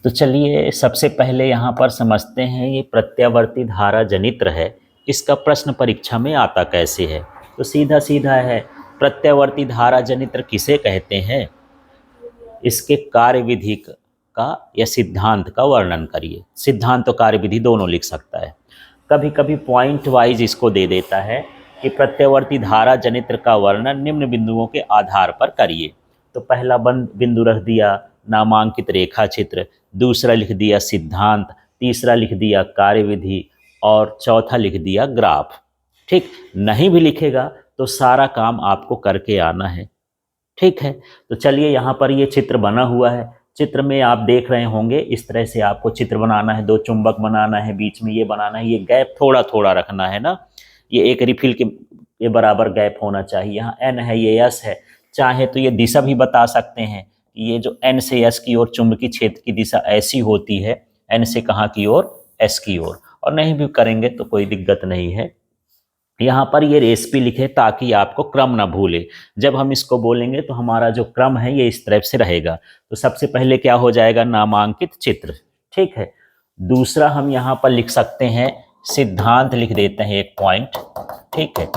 तो चलिए सबसे पहले यहाँ पर समझते हैं ये प्रत्यावर्ती धारा जनित्र है, इसका प्रश्न परीक्षा में आता कैसे है। तो सीधा सीधा है, प्रत्यावर्ती धारा जनित्र किसे कहते हैं, इसके कार्यविधि का या सिद्धांत का वर्णन करिए। सिद्धांत और कार्यविधि दोनों लिख सकता है। कभी कभी पॉइंट वाइज इसको दे देता है कि प्रत्यावर्ती धारा जनित्र का वर्णन निम्न बिंदुओं के आधार पर करिए। तो पहला बिंदु रख दिया नामांकित रेखा चित्र, दूसरा लिख दिया सिद्धांत, तीसरा लिख दिया कार्यविधि और चौथा लिख दिया ग्राफ। ठीक, नहीं भी लिखेगा तो सारा काम आपको करके आना है। ठीक है, तो चलिए यहाँ पर ये चित्र बना हुआ है। चित्र में आप देख रहे होंगे इस तरह से आपको चित्र बनाना है, दो चुंबक बनाना है, बीच में ये बनाना है, ये गैप थोड़ा थोड़ा रखना है ना, ये एक रिफिल के ये बराबर गैप होना चाहिए। यहाँ एन है, ये एस है। चाहे तो ये दिशा भी बता सकते हैं, ये जो एन से एस की ओर चुंबकीय क्षेत्र की दिशा ऐसी होती है, एन से कहाँ की ओर, एस की ओर। और नहीं भी करेंगे तो कोई दिक्कत नहीं है। यहाँ पर ये रेसिपी लिखे ताकि आपको क्रम ना भूले। जब हम इसको बोलेंगे तो हमारा जो क्रम है ये इस तरह से रहेगा। तो सबसे पहले क्या हो जाएगा, नामांकित चित्र। ठीक है, दूसरा हम यहाँ पर लिख सकते हैं सिद्धांत, लिख देते हैं एक पॉइंट। ठीक है,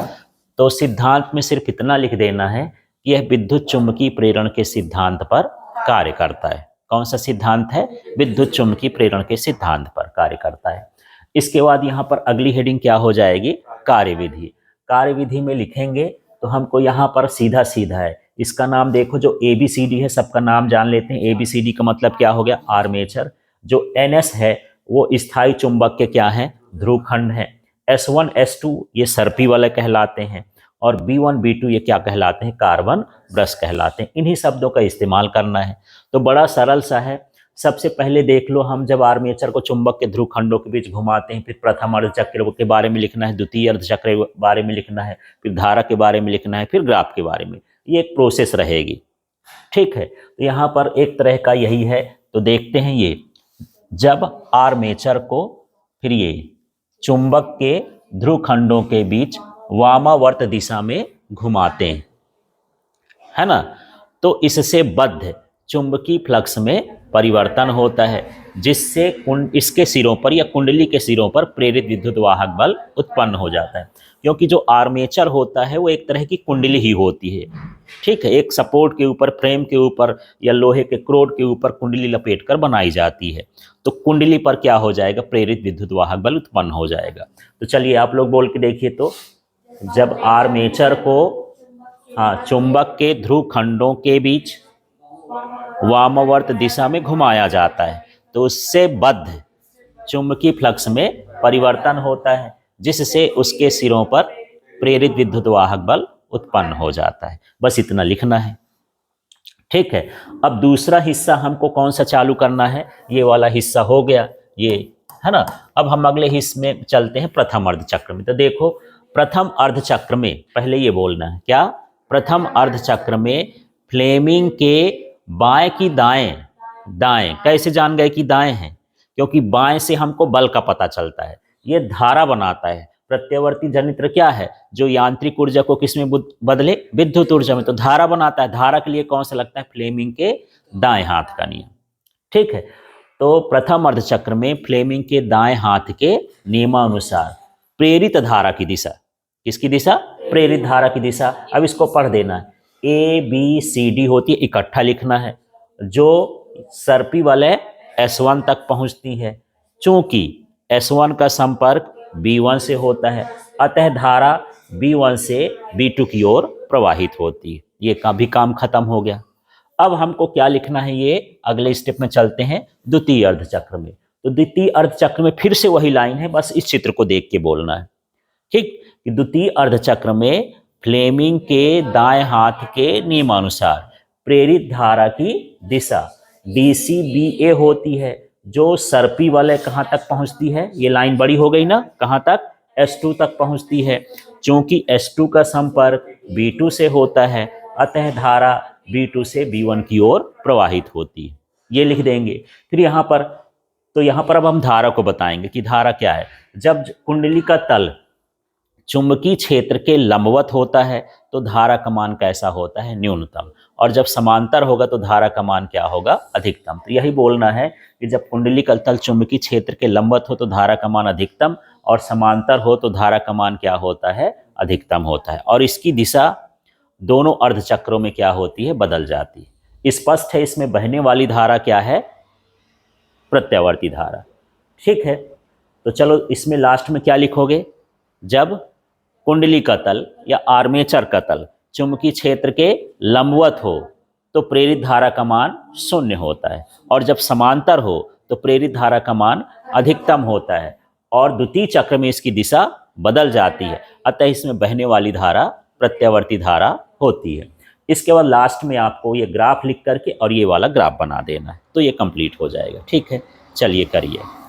तो सिद्धांत में सिर्फ इतना लिख देना है कि यह विद्युत चुंबकीय प्रेरण के सिद्धांत पर कार्य करता है। कौन सा सिद्धांत है, विद्युत चुंबकीय प्रेरण के सिद्धांत पर कार्य करता है। इसके बाद यहाँ पर अगली हेडिंग क्या हो जाएगी, कार्यविधि। कार्यविधि में लिखेंगे तो हमको यहाँ पर सीधा सीधा है, इसका नाम देखो, जो ABCD है सबका नाम जान लेते हैं। ABCD का मतलब क्या हो गया, आर्मेचर। जो NS है वो स्थायी चुंबक के क्या है, ध्रुवखंड है। S1 S2 ये सर्पी वाले कहलाते हैं, और B1 B2 ये क्या कहलाते हैं, कार्बन ब्रश कहलाते हैं। इन्हीं शब्दों का इस्तेमाल करना है। तो बड़ा सरल सा है। सबसे पहले देख लो, हम जब आर्मेचर को चुंबक के ध्रुव खंडों के बीच घुमाते हैं, फिर प्रथम अर्ध चक्र के बारे में लिखना है, द्वितीय अर्ध चक्र के बारे में लिखना है, फिर धारा के बारे में लिखना है, फिर ग्राफ के बारे में। ये एक प्रोसेस रहेगी। ठीक है, तो यहाँ पर एक तरह का यही है। तो देखते हैं, ये जब आर्मेचर को फिर ये चुंबक के ध्रुव खंडों के बीच वामावर्त दिशा में घुमाते हैं, है ना, तो इससे बद्ध चुंबकीय फ्लक्स में परिवर्तन होता है, जिससे इसके सिरों पर या कुंडली के सिरों पर प्रेरित विद्युत वाहक बल उत्पन्न हो जाता है। क्योंकि जो आर्मेचर होता है वो एक तरह की कुंडली ही होती है। ठीक है, एक सपोर्ट के ऊपर, फ्रेम के ऊपर या लोहे के क्रोड के ऊपर कुंडली लपेट कर बनाई जाती है। तो कुंडली पर क्या हो जाएगा, प्रेरित विद्युत वाहक बल उत्पन्न हो जाएगा। तो चलिए आप लोग बोल के देखिए, तो जब आर्मेचर को चुंबक के ध्रुव खंडों के बीच वामवर्त दिशा में घुमाया जाता है, तो उससे बद्ध चुंबकीय फ्लक्स में परिवर्तन होता है, जिससे उसके सिरों पर प्रेरित विद्युत वाहक बल उत्पन्न हो जाता है। बस इतना लिखना है। ठीक है, अब दूसरा हिस्सा हमको कौन सा चालू करना है, ये वाला हिस्सा हो गया, ये है ना। अब हम अगले हिस्से में चलते हैं, प्रथम अर्ध चक्र में। तो देखो, प्रथम अर्ध चक्र में पहले ये बोलना है क्या, प्रथम अर्ध चक्र में फ्लेमिंग के बाएं की दाएं, दाएं कैसे जान गए कि दाएं हैं, क्योंकि बाएं से हमको बल का पता चलता है। ये धारा बनाता है। प्रत्यावर्ती जनित्र क्या है, जो यांत्रिक ऊर्जा को किसमें बदले, विद्युत ऊर्जा में। तो धारा बनाता है। धारा के लिए कौन सा लगता है, फ्लेमिंग के दाएं हाथ का नियम। ठीक है, तो प्रथम अर्धचक्र में फ्लेमिंग के दाएं हाथ के नियमानुसार प्रेरित धारा की दिशा, किसकी दिशा, प्रेरित धारा की दिशा। अब इसको पढ़ देना है, ABCD होती है, इकट्ठा लिखना है, जो सर्पी वाले S1 तक पहुंचती है। चूंकि S1 का संपर्क B1 से होता है, अतः धारा B1 से B2 की ओर प्रवाहित होती है। ये का भी काम खत्म हो गया। अब हमको क्या लिखना है, ये अगले स्टेप में चलते हैं, द्वितीय अर्धचक्र में। तो द्वितीय अर्धचक्र में फिर से वही लाइन है, बस इस चित्र को देख के बोलना है। ठीक, कि द्वितीय अर्धचक्र में फ्लेमिंग के दाएं हाथ के नियमानुसार प्रेरित धारा की दिशा DCBA होती है, जो सर्पी वाले कहाँ तक पहुंचती है, ये लाइन बड़ी हो गई ना, कहाँ तक, S2 तक पहुंचती है। चूंकि S2 का संपर्क B2 से होता है, अतः धारा B2 से B1 की ओर प्रवाहित होती है। ये लिख देंगे। फिर यहाँ पर, तो यहाँ पर अब हम धारा को बताएंगे कि धारा क्या है। जब कुंडली का तल चुंबकीय क्षेत्र के लंबवत होता है तो धारा का मान कैसा होता है, न्यूनतम। और जब समांतर होगा तो धारा का मान क्या होगा, अधिकतम। तो यही बोलना है कि जब कुंडली का तल चुंबकीय क्षेत्र के लंबवत हो तो धारा का मान अधिकतम, और समांतर हो तो धारा का मान क्या होता है, अधिकतम होता है। और इसकी दिशा दोनों अर्धचक्रों में क्या होती है, बदल जाती है। स्पष्ट है, इसमें बहने वाली धारा क्या है, प्रत्यावर्ती धारा। ठीक है, तो चलो इसमें लास्ट में क्या लिखोगे, जब कुंडली का तल या आर्मेचर का तल चुंबकीय क्षेत्र के लंबवत हो तो प्रेरित धारा का मान 0 होता है, और जब समांतर हो तो प्रेरित धारा का मान अधिकतम होता है, और द्वितीय चक्र में इसकी दिशा बदल जाती है, अतः इसमें बहने वाली धारा प्रत्यावर्ती धारा होती है। इसके बाद लास्ट में आपको ये ग्राफ लिख करके और ये वाला ग्राफ बना देना है, तो ये कंप्लीट हो जाएगा। ठीक है, चलिए करिए।